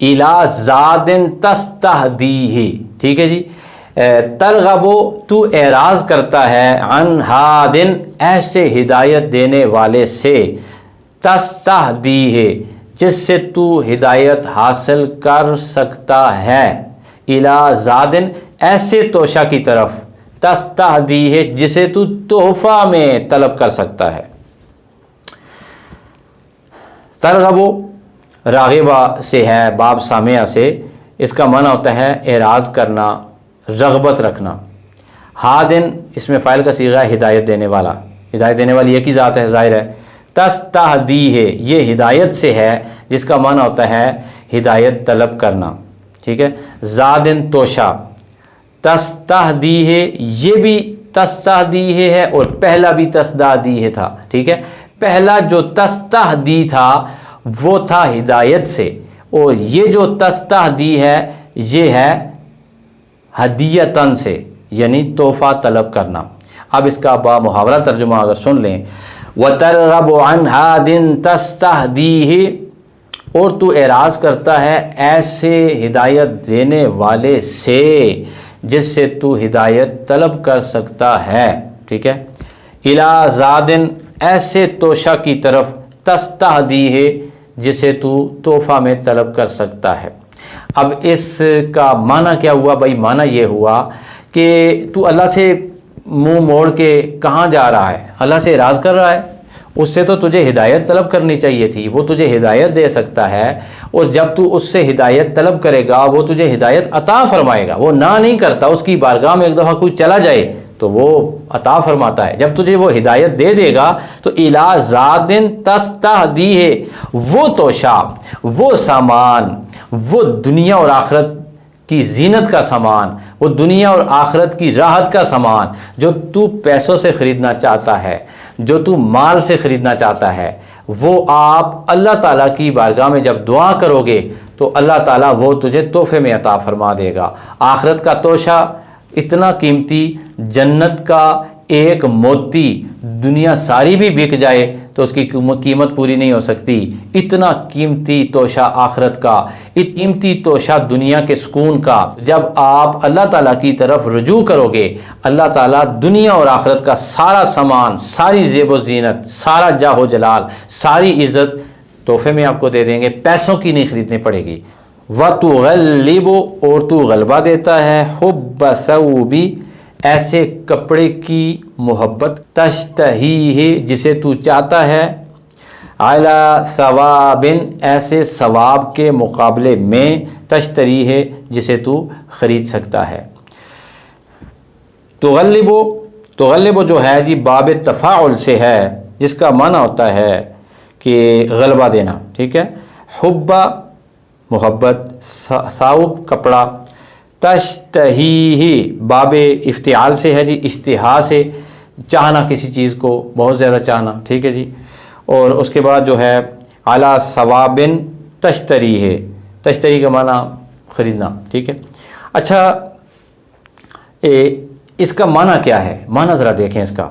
الی زاد تستہدیہ، ٹھیک ہے جی، ترغب تو اعراض کرتا ہے، عن ہاد ایسے ہدایت دینے والے سے، تستہدیہ جس سے تو ہدایت حاصل کر سکتا ہے، الی زاد ایسے توشہ کی طرف، تستہدیہ جسے تو تحفہ میں طلب کر سکتا ہے۔ ترغب راغبہ سے ہے، باب سامعہ سے، اس کا معنی ہوتا ہے اعراض کرنا، رغبت رکھنا۔ ہادن اس میں فاعل کا صیغہ ہے ہدایت دینے والا، ہدایت دینے والی ایک ہی ذات ہے، ظاہر ہے۔ تستہدیہ یہ ہدایت سے ہے، جس کا معنی ہوتا ہے ہدایت طلب کرنا، ٹھیک ہے۔ زادن توشہ، تستہدیہ یہ بھی تستہدیہ ہے اور پہلا بھی تستہدیہ تھا، ٹھیک ہے۔ پہلا جو تستہدی تھا وہ تھا ہدایت سے، اور یہ جو تستہدی ہے یہ ہے ہدیتن سے، یعنی تحفہ طلب کرنا۔ اب اس کا با محاورہ ترجمہ اگر سن لیں، وَتَرْغَبُ عَنْ هَادٍ تَسْتَهْدِيهِ، اور تو اعراض کرتا ہے ایسے ہدایت دینے والے سے جس سے تو ہدایت طلب کر سکتا ہے، ٹھیک ہے۔ اِلَى زَادٍ ایسے توشہ کی طرف، تستہدیہ جسے تو تحفہ میں طلب کر سکتا ہے۔ اب اس کا معنی کیا ہوا بھائی؟ معنی یہ ہوا کہ تو اللہ سے منہ موڑ کے کہاں جا رہا ہے؟ اللہ سے اعراض کر رہا ہے، اس سے تو تجھے ہدایت طلب کرنی چاہیے تھی، وہ تجھے ہدایت دے سکتا ہے، اور جب تو اس سے ہدایت طلب کرے گا وہ تجھے ہدایت عطا فرمائے گا، وہ نہ نہیں کرتا۔ اس کی بارگاہ میں ایک دفعہ کوئی چلا جائے تو وہ عطا فرماتا ہے، جب تجھے وہ ہدایت دے دے گا تو اِلی زاد تستہدیہ وہ توشہ، وہ سامان، وہ دنیا اور آخرت کی زینت کا سامان، وہ دنیا اور آخرت کی راحت کا سامان جو تو پیسوں سے خریدنا چاہتا ہے، جو تو مال سے خریدنا چاہتا ہے، وہ آپ اللہ تعالیٰ کی بارگاہ میں جب دعا کرو گے تو اللہ تعالیٰ وہ تجھے تحفے میں عطا فرما دے گا۔ آخرت کا توشہ اتنا قیمتی، جنت کا ایک موتی دنیا ساری بھی بک جائے تو اس کی قیمت پوری نہیں ہو سکتی، اتنا قیمتی توشہ آخرت کا، قیمتی توشہ دنیا کے سکون کا۔ جب آپ اللہ تعالیٰ کی طرف رجوع کرو گے، اللہ تعالیٰ دنیا اور آخرت کا سارا سامان، ساری زیب و زینت، سارا جاہ و جلال، ساری عزت تحفے میں آپ کو دے دیں گے، پیسوں کی نہیں خریدنی پڑے گی۔ وَتُغَلِّبُ اور تو غلبہ دیتا ہے، حُبَّ ثَوْبِ ایسے کپڑے کی محبت، تشتہیہ جسے تو چاہتا ہے، علی ثواب ایسے ثواب کے مقابلے میں، تشتریہ جسے تو خرید سکتا ہے۔ تغلب جو ہے جی باب تفاعل سے ہے، جس کا معنی ہوتا ہے کہ غلبہ دینا، ٹھیک ہے۔ حب محبت، ثوب کپڑا، تشتہیہ باب افتعال سے ہے جی، اشتہا سے، چاہنا کسی چیز کو، بہت زیادہ چاہنا، ٹھیک ہے جی۔ اور اس کے بعد جو ہے علی ثواب تشتریہ، تشتری کا معنی خریدنا، ٹھیک ہے۔ اچھا اس کا معنی کیا ہے؟ معنی ذرا دیکھیں اس کا۔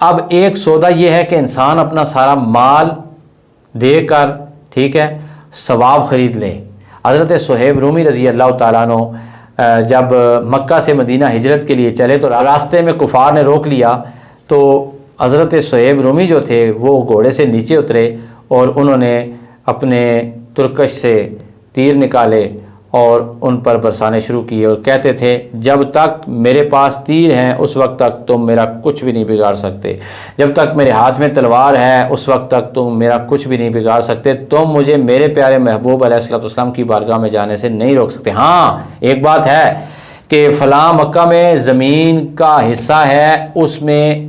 اب ایک سودا یہ ہے کہ انسان اپنا سارا مال دے کر، ٹھیک ہے، ثواب خرید لے۔ حضرت صہیب رومی رضی اللہ تعالیٰ عنہ جب مکہ سے مدینہ ہجرت کے لیے چلے تو راستے میں کفار نے روک لیا، تو حضرت صہیب رومی جو تھے وہ گھوڑے سے نیچے اترے اور انہوں نے اپنے ترکش سے تیر نکالے اور ان پر برسانے شروع کیے، اور کہتے تھے جب تک میرے پاس تیر ہیں اس وقت تک تم میرا کچھ بھی نہیں بگاڑ سکتے، جب تک میرے ہاتھ میں تلوار ہے اس وقت تک تم میرا کچھ بھی نہیں بگاڑ سکتے، تم مجھے میرے پیارے محبوب علیہ الصلوۃ والسلام کی بارگاہ میں جانے سے نہیں روک سکتے۔ ہاں ایک بات ہے کہ فلاں مکہ میں زمین کا حصہ ہے، اس میں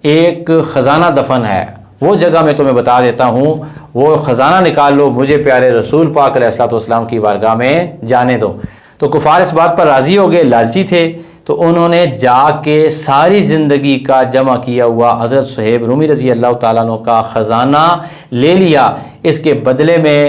ایک خزانہ دفن ہے، وہ جگہ میں تمہیں بتا دیتا ہوں، وہ خزانہ نکال لو، مجھے پیارے رسول پاک علیہ الصلوۃ والسلام کی بارگاہ میں جانے دو۔ تو کفار اس بات پر راضی ہو گئے، لالچی تھے، تو انہوں نے جا کے ساری زندگی کا جمع کیا ہوا حضرت صہیب رومی رضی اللہ تعالیٰ عنہ کا خزانہ لے لیا۔ اس کے بدلے میں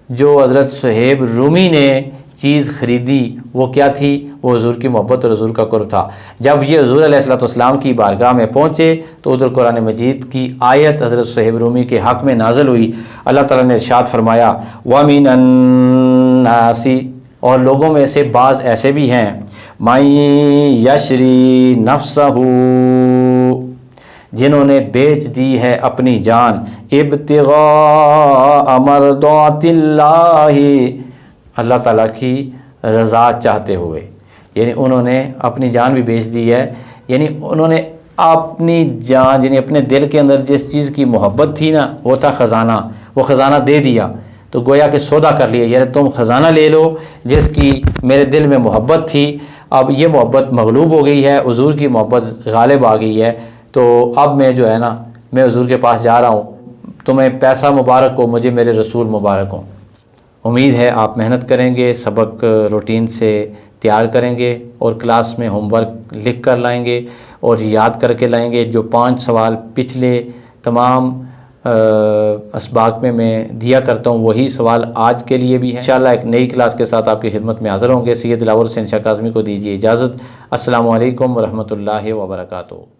جو حضرت صہیب رومی نے چیز خریدی وہ کیا تھی؟ وہ حضور کی محبت اور حضور کا قرب تھا۔ جب یہ حضور علیہ الصلوۃ والسلام کی بارگاہ میں پہنچے تو ادھر قرآن مجید کی آیت حضرت صہیب رومی کے حق میں نازل ہوئی۔ اللہ تعالیٰ نے ارشاد فرمایا وَمِنَ النَّاسِ، اور لوگوں میں سے بعض ایسے بھی ہیں مَن یشری نفسہ، جنہوں نے بیچ دی ہے اپنی جان ابتغاء مرضات اللہ، اللہ تعالیٰ کی رضا چاہتے ہوئے، یعنی انہوں نے اپنی جان بھی بیچ دی ہے، یعنی انہوں نے اپنی جان، یعنی اپنے دل کے اندر جس چیز کی محبت تھی نا وہ تھا خزانہ، وہ خزانہ دے دیا تو گویا کہ سودا کر لیا، یعنی تم خزانہ لے لو جس کی میرے دل میں محبت تھی، اب یہ محبت مغلوب ہو گئی ہے، حضور کی محبت غالب آ گئی ہے، تو اب میں جو ہے نا میں حضور کے پاس جا رہا ہوں، تمہیں پیسہ مبارک ہو، مجھے میرے رسول مبارک ہوں۔ امید ہے آپ محنت کریں گے، سبق روٹین سے تیار کریں گے اور کلاس میں ہوم ورک لکھ کر لائیں گے اور یاد کر کے لائیں گے۔ جو 5 سوال پچھلے تمام اسباق میں دیا کرتا ہوں وہی سوال آج کے لیے بھی ہیں۔ انشاءاللہ ایک نئی کلاس کے ساتھ آپ کی خدمت میں حاضر ہوں گے۔ سید دلاور حسین شاہ کاظمی کو دیجیے اجازت۔ السلام علیکم ورحمۃ اللہ وبرکاتہ۔